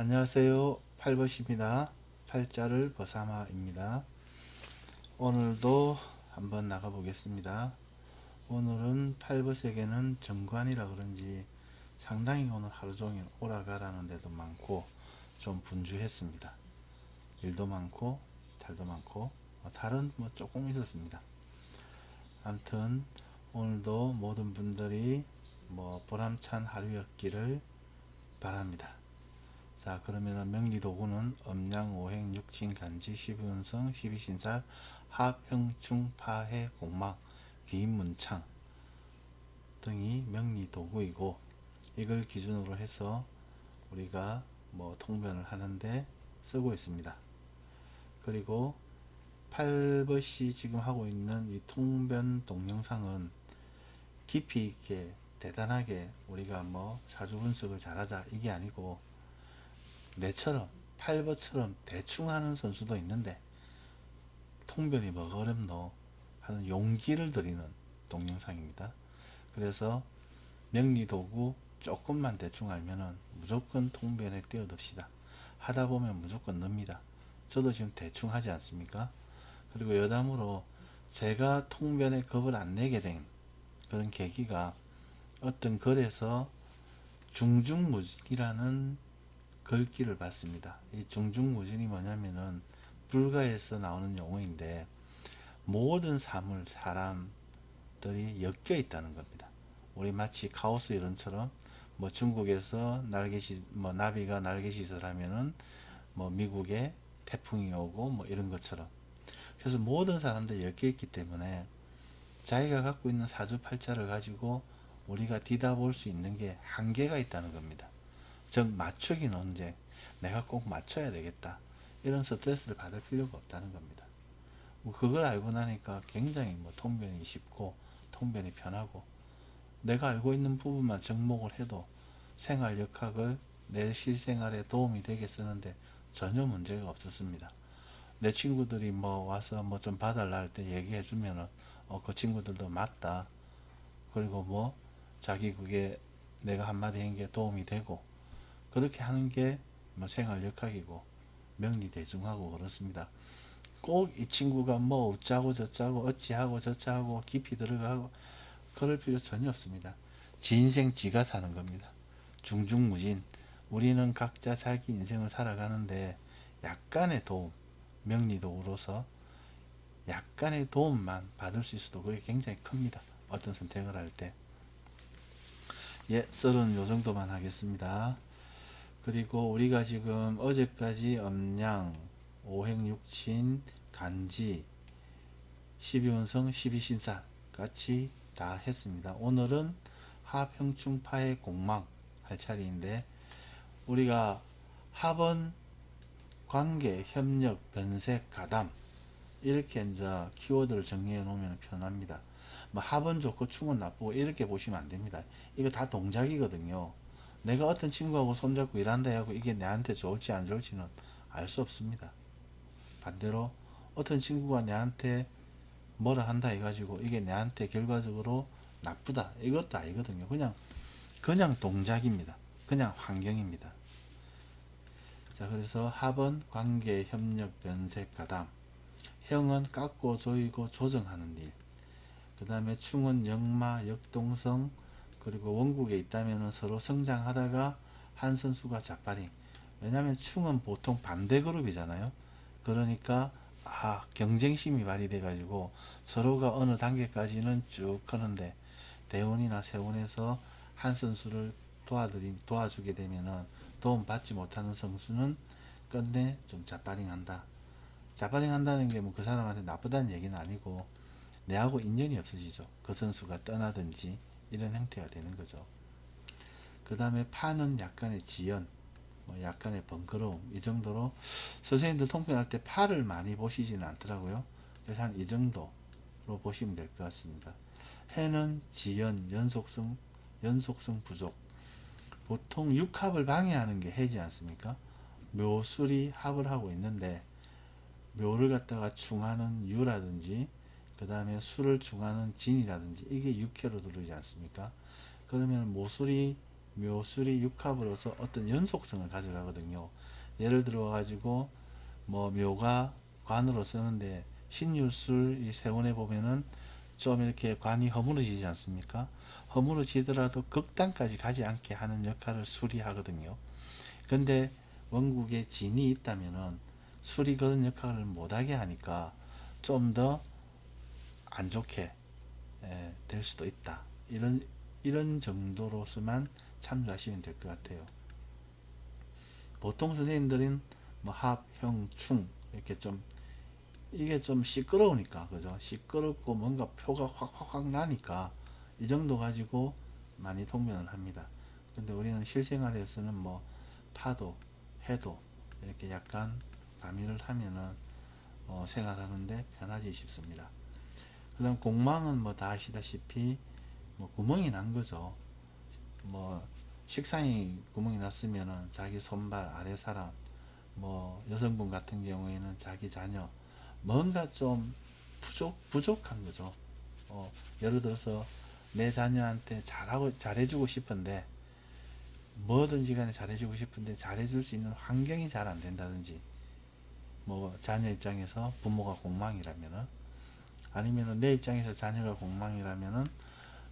안녕하세요. 팔벗입니다. 팔자를 벗삼아입니다. 오늘도 한번 나가 보겠습니다. 오늘은 팔벗에게는 정관이라 그런지 상당히 오늘 하루종일 오라가라는 데도 많고 좀 분주했습니다. 일도 많고 탈도 많고 탈은 조금 있었습니다. 아무튼 오늘도 모든 분들이 보람찬 하루였기를 바랍니다. 자, 그러면은 명리도구는 음양, 오행, 육친, 간지, 십이운성, 십이신살, 합형충, 파해, 공막, 귀인문창 등이 명리도구이고, 이걸 기준으로 해서 우리가 통변을 하는데 쓰고 있습니다. 그리고 팔벗이 지금 하고 있는 이 통변 동영상은 깊이 있게 대단하게 우리가 사주 분석을 잘하자 이게 아니고, 내처럼 팔벗처럼 대충 하는 선수도 있는데 통변이 뭐가 어렵노 하는 용기를 드리는 동영상입니다. 그래서 명리도구 조금만 대충 알면은 무조건 통변에 뛰어듭시다. 하다 보면 무조건 늡니다. 저도 지금 대충 하지 않습니까? 그리고 여담으로 제가 통변에 겁을 안 내게 된 그런 계기가, 어떤 글에서 중중무진이라는 글귀를 봤습니다. 이 중중무진이 뭐냐면은 불가에서 나오는 용어인데, 모든 사물, 사람들이 엮여 있다는 겁니다. 우리 마치 카오스 이론처럼 중국에서 날개시 나비가 날개짓을 하면은 미국에 태풍이 오고 이런 것처럼, 그래서 모든 사람들이 엮여 있기 때문에 자기가 갖고 있는 사주팔자를 가지고 우리가 뒤다볼 수 있는 게 한계가 있다는 겁니다. 즉 맞추기 논쟁, 내가 꼭 맞춰야 되겠다, 이런 스트레스를 받을 필요가 없다는 겁니다. 그걸 알고 나니까 굉장히 통변이 쉽고 통변이 편하고, 내가 알고 있는 부분만 접목을 해도 생활역학을 내 실생활에 도움이 되게 쓰는데 전혀 문제가 없었습니다. 내 친구들이 와서 좀 봐달라 할 때 얘기해 주면은 그 친구들도 맞다, 그리고 자기 그게 내가 한마디 한 게 도움이 되고, 그렇게 하는 게 생활역학이고 명리대중하고 그렇습니다. 꼭 이 친구가 어쩌고 저쩌고 어찌하고 저쩌고 깊이 들어가고 그럴 필요 전혀 없습니다. 지 인생 지가 사는 겁니다. 중중무진. 우리는 각자 자기 인생을 살아가는데 약간의 도움, 명리도구로서 약간의 도움만 받을 수 있어도 그게 굉장히 큽니다. 어떤 선택을 할 때. 예, 썰은 요 정도만 하겠습니다. 그리고 우리가 지금 어제까지 음양, 오행육친, 간지, 십이운성, 십이신사 같이 다 했습니다. 오늘은 합형충, 파해, 공망 할 차례인데, 우리가 합은 관계, 협력, 변색, 가담, 이렇게 이제 키워드를 정리해 놓으면 편합니다. 합은 좋고 충은 나쁘고 이렇게 보시면 안 됩니다. 이거 다 동작이거든요. 내가 어떤 친구하고 손잡고 일한다 하고 이게 내한테 좋을지 안 좋을지는 알 수 없습니다. 반대로 어떤 친구가 내한테 뭐라 한다 해가지고 이게 내한테 결과적으로 나쁘다 이것도 아니거든요. 그냥 동작입니다. 그냥 환경입니다. 자, 그래서 합은 관계, 협력, 변색, 가담, 형은 깎고 조이고 조정하는 일, 그 다음에 충은 역마, 역동성, 그리고 원국에 있다면 서로 성장하다가 한 선수가 자빠링. 왜냐하면 충은 보통 반대 그룹이잖아요. 그러니까 경쟁심이 발휘돼 가지고 서로가 어느 단계까지는 쭉 하는데, 대운이나 세운에서 한 선수를 도와주게 되면은 도움 받지 못하는 선수는 끝내 좀 자빠링 한다. 자빠링 한다는 게 그 사람한테 나쁘다는 얘기는 아니고 내하고 인연이 없어지죠. 그 선수가 떠나든지 이런 형태가 되는 거죠. 그 다음에 파는 약간의 지연, 약간의 번거로움, 이 정도로 선생님들 통편할 때 파를 많이 보시지는 않더라고요. 그래서 한 이 정도로 보시면 될 것 같습니다. 해는 지연, 연속성 부족. 보통 육합을 방해하는 게 해지 않습니까? 묘술이 합을 하고 있는데 묘를 갖다가 충하는 유라든지 그 다음에 수를 충하는 진이라든지 이게 육회로 들어오지 않습니까? 그러면 모술이 묘술이 육합으로서 어떤 연속성을 가져가거든요. 예를 들어 가지고 뭐 묘가 관으로 쓰는데 신유술 이 세운에 보면은 좀 이렇게 관이 허물어지지 않습니까? 허물어지더라도 극단까지 가지 않게 하는 역할을 술이 하거든요. 근데 원국에 진이 있다면은 술이 그런 역할을 못하게 하니까 좀 더 안 좋게 될 수도 있다. 이런 정도로서만 참조하시면 될 것 같아요. 보통 선생님들은 뭐 합, 형, 충 이렇게 좀 이게 좀 시끄러우니까 그죠? 시끄럽고 뭔가 표가 확 나니까 이 정도 가지고 많이 통변을 합니다. 근데 우리는 실생활에서는 뭐 파도, 해도 이렇게 약간 가미를 하면은 생활하는데 편하지 싶습니다. 그 다음 공망은 뭐 다 아시다시피 뭐 구멍이 난 거죠. 뭐 식상이 구멍이 났으면은 자기 손발 아래 사람, 뭐 여성분 같은 경우에는 자기 자녀 뭔가 좀 부족한 거죠. 예를 들어서 내 자녀한테 잘해주고 싶은데 뭐든지 간에 잘해주고 싶은데 잘해줄 수 있는 환경이 잘 안 된다든지, 뭐 자녀 입장에서 부모가 공망이라면은, 아니면은 내 입장에서 자녀가 공망이라면은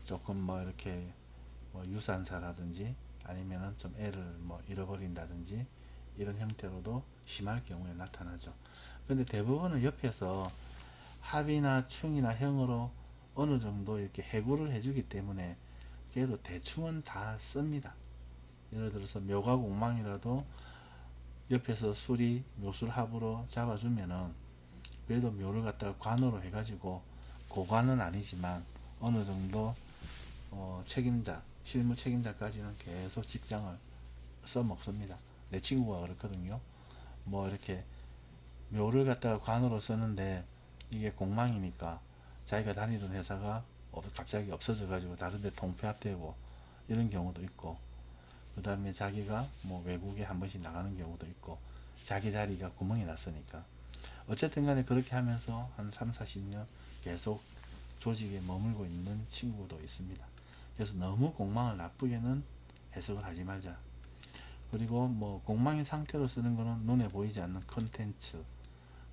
조금 뭐 이렇게 뭐 유산사라든지 아니면은 좀 애를 뭐 잃어버린다든지 이런 형태로도 심할 경우에 나타나죠. 근데 대부분은 옆에서 합이나 충이나 형으로 어느 정도 이렇게 해구를 해주기 때문에 그래도 대충은 다 씁니다. 예를 들어서 묘가 공망이라도 옆에서 술이 묘술 합으로 잡아주면은 그래도 묘를 갖다가 관으로 해가지고 고관은 아니지만 어느 정도 책임자, 실무 책임자까지는 계속 직장을 써먹습니다. 내 친구가 그렇거든요. 뭐 이렇게 묘를 갖다가 관으로 쓰는데 이게 공망이니까 자기가 다니던 회사가 갑자기 없어져 가지고 다른 데 통폐합되고 이런 경우도 있고, 그 다음에 자기가 뭐 외국에 한 번씩 나가는 경우도 있고, 자기 자리가 구멍이 났으니까 어쨌든 간에 그렇게 하면서 한 3, 40년 계속 조직에 머물고 있는 친구도 있습니다. 그래서 너무 공망을 나쁘게는 해석을 하지 말자. 그리고 뭐 공망인 상태로 쓰는 거는 눈에 보이지 않는 컨텐츠,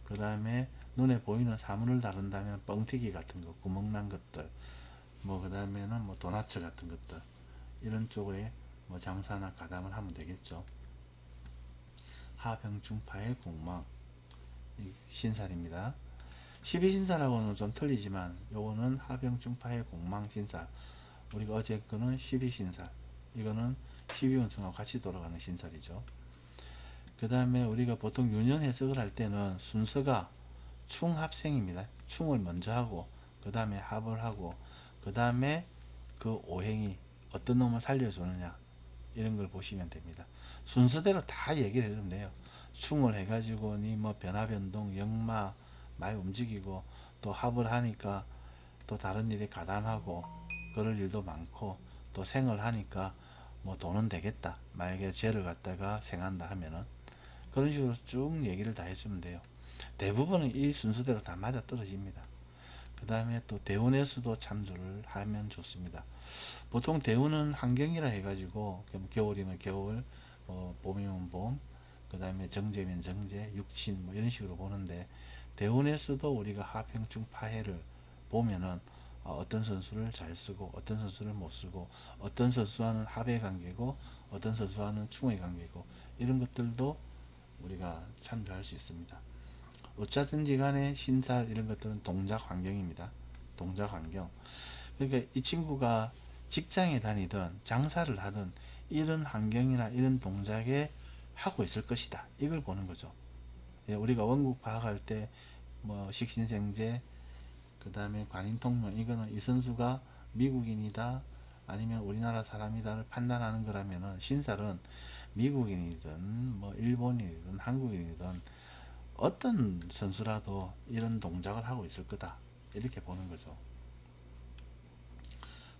그 다음에 눈에 보이는 사물을 다룬다면 뻥튀기 같은 거, 구멍난 것들, 뭐 그 다음에는 뭐 도나츠 같은 것들, 이런 쪽에 뭐 장사나 가담을 하면 되겠죠. 하병중파의 공망 신살입니다. 12신살하고는 좀 틀리지만 요거는 하병중파의 공망신살, 우리가 어제 거는 12신살, 이거는 12운승하고 같이 돌아가는 신살이죠. 그 다음에 우리가 보통 유년 해석을 할 때는 순서가 충합생입니다. 충을 먼저 하고 그 다음에 합을 하고 그 다음에 그 오행이 어떤 놈을 살려주느냐 이런 걸 보시면 됩니다. 순서대로 다 얘기를 해주면 돼요. 충을 해가지고 니 뭐 변화변동 역마 많이 움직이고, 또 합을 하니까 또 다른 일에 가담하고 그럴 일도 많고, 또 생을 하니까 뭐 돈은 되겠다, 만약에 죄를 갖다가 생한다 하면은 그런 식으로 쭉 얘기를 다 해주면 돼요. 대부분은 이 순서대로 다 맞아 떨어집니다. 그 다음에 또 대운의 수도 참조를 하면 좋습니다. 보통 대운은 환경이라 해가지고 겨울이면 겨울, 봄이면 봄, 그 다음에 정제면 정제, 육친 뭐 이런 식으로 보는데, 대운의 수도 우리가 하평충 파해를 보면은 어떤 선수를 잘 쓰고 어떤 선수를 못 쓰고, 어떤 선수와는 합의 관계고 어떤 선수와는 충의 관계고, 이런 것들도 우리가 참조할 수 있습니다. 어쩌든지 간에 신살 이런 것들은 동작 환경입니다. 동작 환경. 그러니까 이 친구가 직장에 다니든 장사를 하든 이런 환경이나 이런 동작에 하고 있을 것이다, 이걸 보는 거죠. 예, 우리가 원국 파악할 때 뭐 식신생제, 그 다음에 관인통명, 이거는 이 선수가 미국인이다 아니면 우리나라 사람이다를 판단하는 거라면은, 신살은 미국인이든 뭐 일본인이든 한국인이든 어떤 선수라도 이런 동작을 하고 있을 거다, 이렇게 보는 거죠.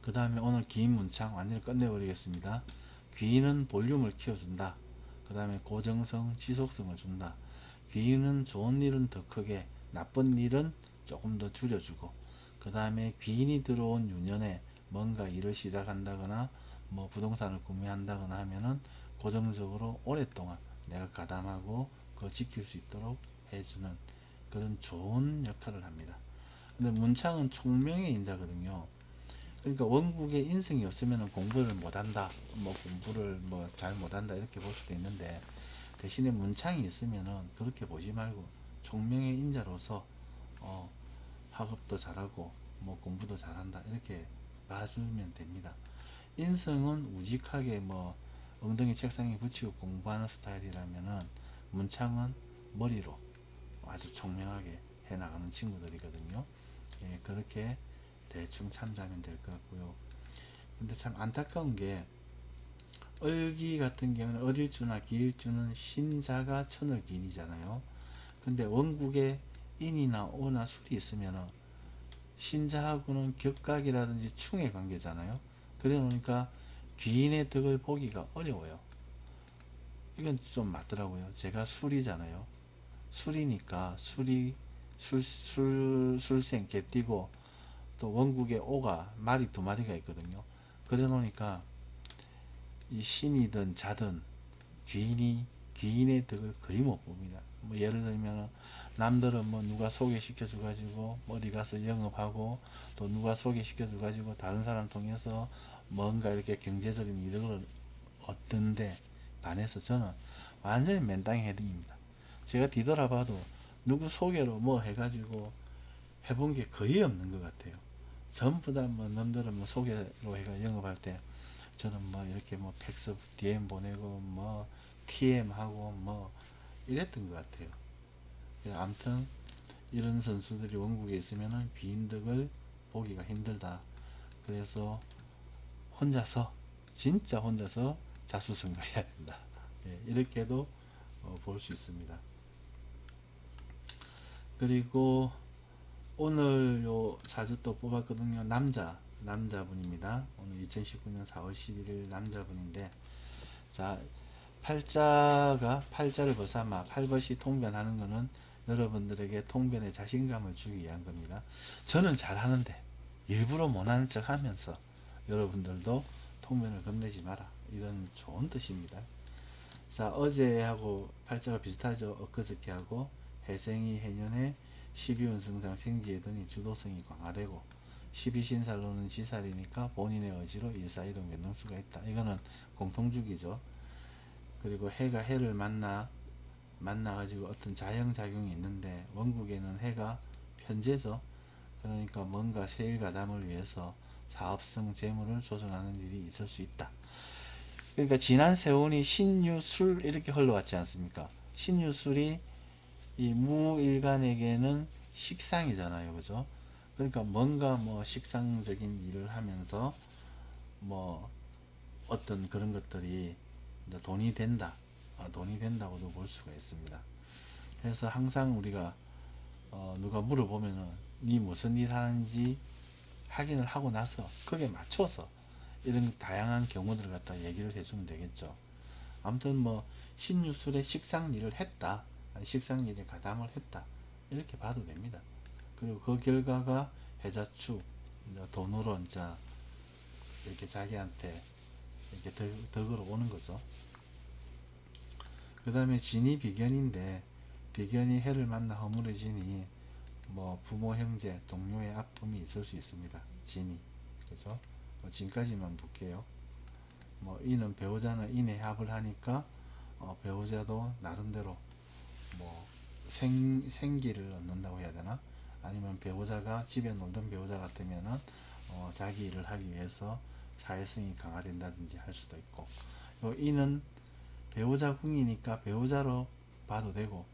그 다음에 오늘 긴 문창 완전히 끝내버리겠습니다. 귀인은 볼륨을 키워준다. 그 다음에 고정성, 지속성을 준다. 귀인은 좋은 일은 더 크게, 나쁜 일은 조금 더 줄여주고, 그 다음에 귀인이 들어온 유년에 뭔가 일을 시작한다거나 뭐 부동산을 구매한다거나 하면은 고정적으로 오랫동안 내가 가담하고 그 지킬 수 있도록 해주는 그런 좋은 역할을 합니다. 근데 문창은 총명의 인자거든요. 그러니까 원국에 인성이 없으면 공부를 못한다, 뭐 공부를 뭐 잘 못한다 이렇게 볼 수도 있는데, 대신에 문창이 있으면은 그렇게 보지 말고 총명의 인자로서 어, 학업도 잘하고 뭐 공부도 잘한다 이렇게 봐주면 됩니다. 인성은 우직하게 뭐 엉덩이 책상에 붙이고 공부하는 스타일이라면은 문창은 머리로 아주 총명하게 해나가는 친구들이거든요. 예, 그렇게 대충 참조하면 될 것 같고요. 근데 참 안타까운 게 을기 같은 경우는 을일주나 기일주는 신자가 천을기인이잖아요. 근데 원국에 인이나 오나 술이 있으면 신자하고는 격각이라든지 충의 관계잖아요. 그래 놓으니까 귀인의 덕을 보기가 어려워요. 이건 좀 맞더라고요. 제가 술이잖아요. 술이니까 술생 개띠고 또 원국에 오가 말이 두 마리가 있거든요. 그래 놓으니까 이 신이든 자든 귀인의 덕을 거의 못 봅니다. 뭐 예를 들면 남들은 뭐 누가 소개시켜 줘 가지고 어디 가서 영업하고 또 누가 소개시켜 줘 가지고 다른 사람 통해서 뭔가 이렇게 경제적인 이득을 얻던데 반해서 저는 완전히 맨땅에 헤딩입니다. 제가 뒤돌아봐도 누구 소개로 뭐 해가지고 해본 게 거의 없는 것 같아요. 전부 다 뭐 남들은 뭐 소개로 해가 영업할 때 저는 뭐 이렇게 뭐 팩스 DM 보내고 뭐 TM 하고 뭐 이랬던 것 같아요. 아무튼 이런 선수들이 원국에 있으면은 비인덕을 보기가 힘들다. 그래서 혼자서 진짜 혼자서 자수성가해야 된다. 예, 이렇게도 볼 수 있습니다. 그리고 오늘 요 사주 또 뽑았거든요. 남자분입니다. 오늘 2019년 4월 11일 남자분인데, 자, 팔자를 벗삼아 팔벗이 통변하는 것은 여러분들에게 통변의 자신감을 주기 위한 겁니다. 저는 잘하는데 일부러 못하는 척 하면서 여러분들도 통변을 겁내지 마라, 이런 좋은 뜻입니다. 자, 어제하고 팔자가 비슷하죠. 엊그저께하고 해생이 해년에 12운승상 생지에더니 주도성이 강화되고 12신살로는 지살이니까 본인의 의지로 일사이동 변동수가 있다. 이거는 공통주기죠. 그리고 해가 해를 만나가지고 어떤 자형작용이 있는데 원국에는 해가 편재죠. 그러니까 뭔가 세일가담을 위해서 사업성 재물을 조정하는 일이 있을 수 있다. 그러니까 지난 세운이 신유술 이렇게 흘러왔지 않습니까? 신유술이 이 무일간에게는 식상이잖아요. 그죠? 그러니까 뭔가 뭐 식상적인 일을 하면서 뭐 어떤 그런 것들이 돈이 된다. 돈이 된다고도 볼 수가 있습니다. 그래서 항상 우리가 누가 물어보면은 니 무슨 일 하는지 확인을 하고 나서 거기에 맞춰서 이런 다양한 경우들을 갖다 얘기를 해주면 되겠죠. 아무튼 뭐 신유술의 식상일을 했다, 식상일에 가담을 했다, 이렇게 봐도 됩니다. 그리고 그 결과가 해자축 돈으로 이제 이렇게 자기한테 이렇게 덕으로 오는 거죠. 그 다음에 진이 비견인데, 비견이 해를 만나 허물어지니 뭐 부모 형제 동료의 아픔이 있을 수 있습니다. 진이, 그죠? 진까지만 볼게요. 뭐 이는 배우자는 인의 합을 하니까 배우자도 나름대로 뭐 생기를 얻는다고 해야 되나? 아니면 배우자가 집에 놀던 배우자 같으면은 자기 일을 하기 위해서 사회성이 강화된다든지 할 수도 있고, 이는 배우자 궁이니까 배우자로 봐도 되고,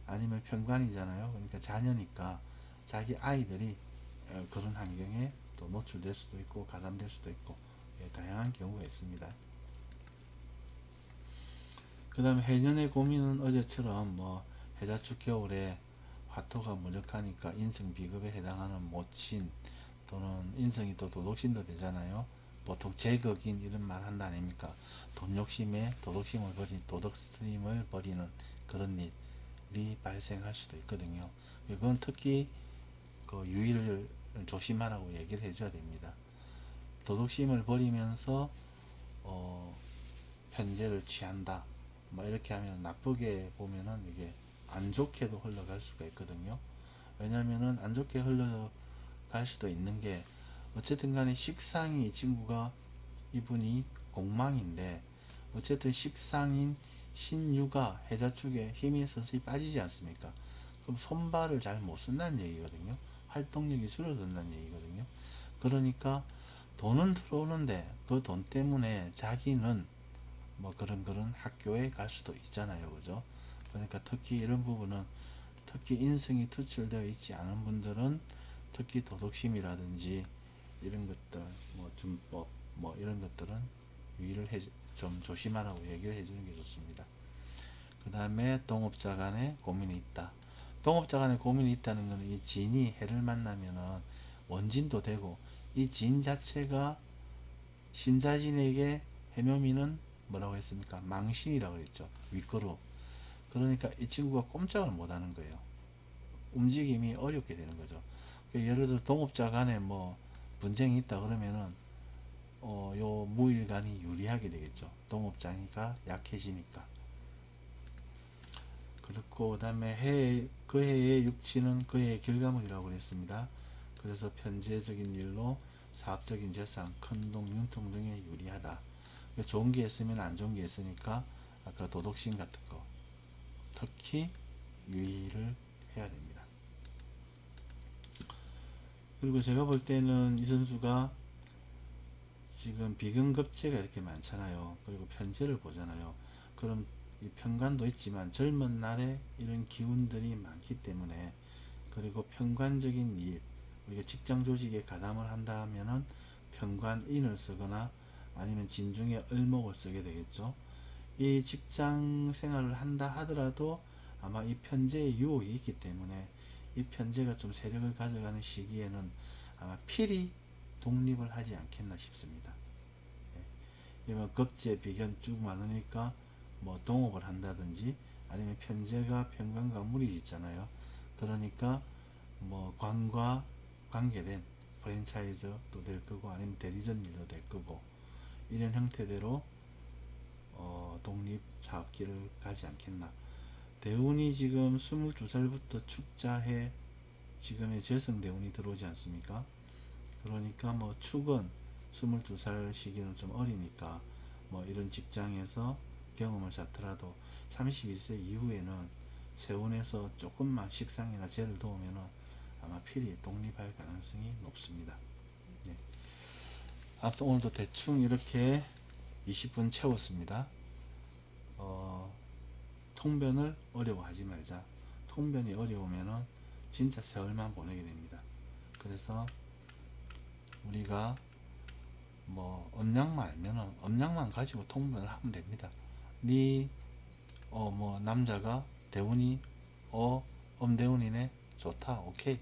아니면 편관이잖아요. 그러니까 자녀니까 자기 아이들이 그런 환경에 또 노출될 수도 있고 가담될 수도 있고, 예, 다양한 경우가 있습니다. 그 다음에 해년의 고민은 어제처럼 뭐 해자축 겨울에 화토가 무력하니까 인성 비급에 해당하는 모친 또는 인성이 또 도덕신도 되잖아요. 보통 제거긴 이런 말 한다 아닙니까? 돈 욕심에 도덕심을 버리는 그런 일이 발생할 수도 있거든요. 이건 특히 그 유의를 조심하라고 얘기를 해줘야 됩니다. 도덕심을 버리면서 어, 편제를 취한다. 뭐 이렇게 하면 나쁘게 보면은 이게 안 좋게도 흘러갈 수가 있거든요. 왜냐면은 안 좋게 흘러갈 수도 있는 게 어쨌든 간에 식상이 이 친구가 이분이 공망인데 어쨌든 식상인 신유가 해자 쪽에 힘이 서서히 빠지지 않습니까? 그럼 손발을 잘 못 쓴다는 얘기거든요. 활동력이 줄어든다는 얘기거든요. 그러니까 돈은 들어오는데 그 돈 때문에 자기는 뭐 그런 학교에 갈 수도 있잖아요. 그죠? 그러니까 특히 이런 부분은 특히 인성이 투철되어 있지 않은 분들은 특히 도덕심이라든지 이런 것들 뭐 준법 뭐 이런 것들은 유의를 좀 조심하라고 얘기를 해주는 게 좋습니다. 그 다음에 동업자 간에 고민이 있다. 동업자 간에 고민이 있다는 것은 이 진이 해를 만나면은 원진도 되고 이 진 자체가 신자진에게 해묘미는 뭐라고 했습니까? 망신이라고 했죠. 윗그룹. 그러니까 이 친구가 꼼짝을 못 하는 거예요. 움직임이 어렵게 되는 거죠. 예를 들어 동업자 간에 뭐 분쟁이 있다 그러면은 요 무일간이 유리하게 되겠죠. 동업자니까 약해지니까. 그렇고 그다음에 그 해의 육치는 그 해의 결과물이라고 그랬습니다. 그래서 편제적인 일로 사업적인 재산, 큰돈, 융통 등에 유리하다. 좋은 게 있으면 안 좋은 게 있으니까 아까 도덕심 같은 거 특히 유의를 해야 됩니다. 그리고 제가 볼 때는 이 선수가 지금 비근급제가 이렇게 많잖아요. 그리고 편제를 보잖아요. 그럼 이 편관도 있지만 젊은 날에 이런 기운들이 많기 때문에 그리고 편관적인 일 우리가 직장 조직에 가담을 한다 하면은 편관인을 쓰거나 아니면 진중에 을목을 쓰게 되겠죠. 이 직장 생활을 한다 하더라도 아마 이 편제의 유혹이 있기 때문에 이 편제가 좀 세력을 가져가는 시기에는 아마 필히 독립을 하지 않겠나 싶습니다. 예. 급제 비견 쭉 많으니까 뭐 동업을 한다든지 아니면 편제가 편관과 물이 있잖아요. 그러니까 뭐 관과 관계된 프랜차이즈도 될 거고 아니면 대리점 일도 될 거고 이런 형태대로 독립 사업기를 가지 않겠나. 대운이 지금 22살부터 축자해 지금의 재성대운이 들어오지 않습니까? 그러니까 뭐 축은 22살 시기는 좀 어리니까 뭐 이런 직장에서 경험을 쌓더라도 32세 이후에는 세운에서 조금만 식상이나 재를 도우면은 아마 필히 독립할 가능성이 높습니다. 네. 아무튼 오늘도 대충 이렇게 20분 채웠습니다. 통변을 어려워하지 말자. 통변이 어려우면은 진짜 세월만 보내게 됩니다. 그래서 우리가 뭐 음양만 알면은 음양만 가지고 통변을 하면 됩니다. 뭐 남자가 대운이 음대운이네 좋다 오케이.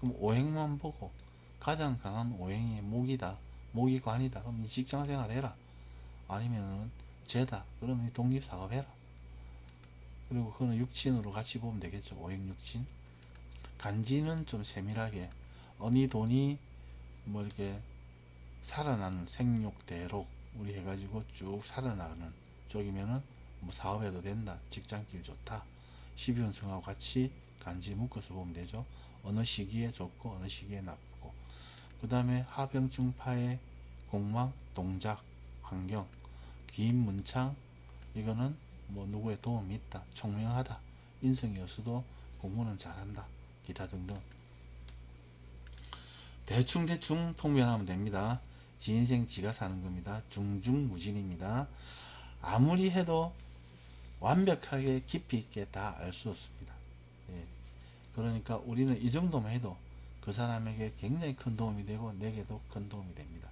그럼 오행만 보고 가장 강한 오행이 목이다 목이관이다 그럼 니 직장생활 해라. 아니면은 재다 그러면 니 독립사업 해라. 그리고 그거는 육친으로 같이 보면 되겠죠. 오행 육친. 간지는 좀 세밀하게 어니 돈이 뭐 이렇게 살아나는 생육 대록 우리 해가지고 쭉 살아나가는 쪽이면은 뭐 사업해도 된다. 직장길 좋다. 12운성하고 같이 간지 묶어서 보면 되죠. 어느 시기에 좋고 어느 시기에 나쁘고. 그 다음에 하병증파의 공망, 동작, 환경, 귀인 문창 이거는 뭐 누구의 도움이 있다. 총명하다. 인성이 없어도 공부는 잘한다. 기타 등등. 대충 통변하면 됩니다. 지 인생 지가 사는 겁니다. 중중무진입니다. 아무리 해도 완벽하게 깊이 있게 다 알 수 없습니다. 예. 그러니까 우리는 이 정도만 해도 그 사람에게 굉장히 큰 도움이 되고 내게도 큰 도움이 됩니다.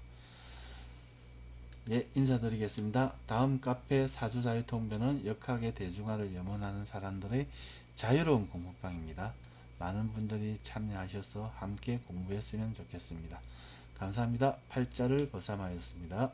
예, 인사드리겠습니다. 다음 카페 사주자유통변은 역학의 대중화를 염원하는 사람들의 자유로운 공부방입니다. 많은 분들이 참여하셔서 함께 공부했으면 좋겠습니다. 감사합니다. 팔자를 거삼하였습니다.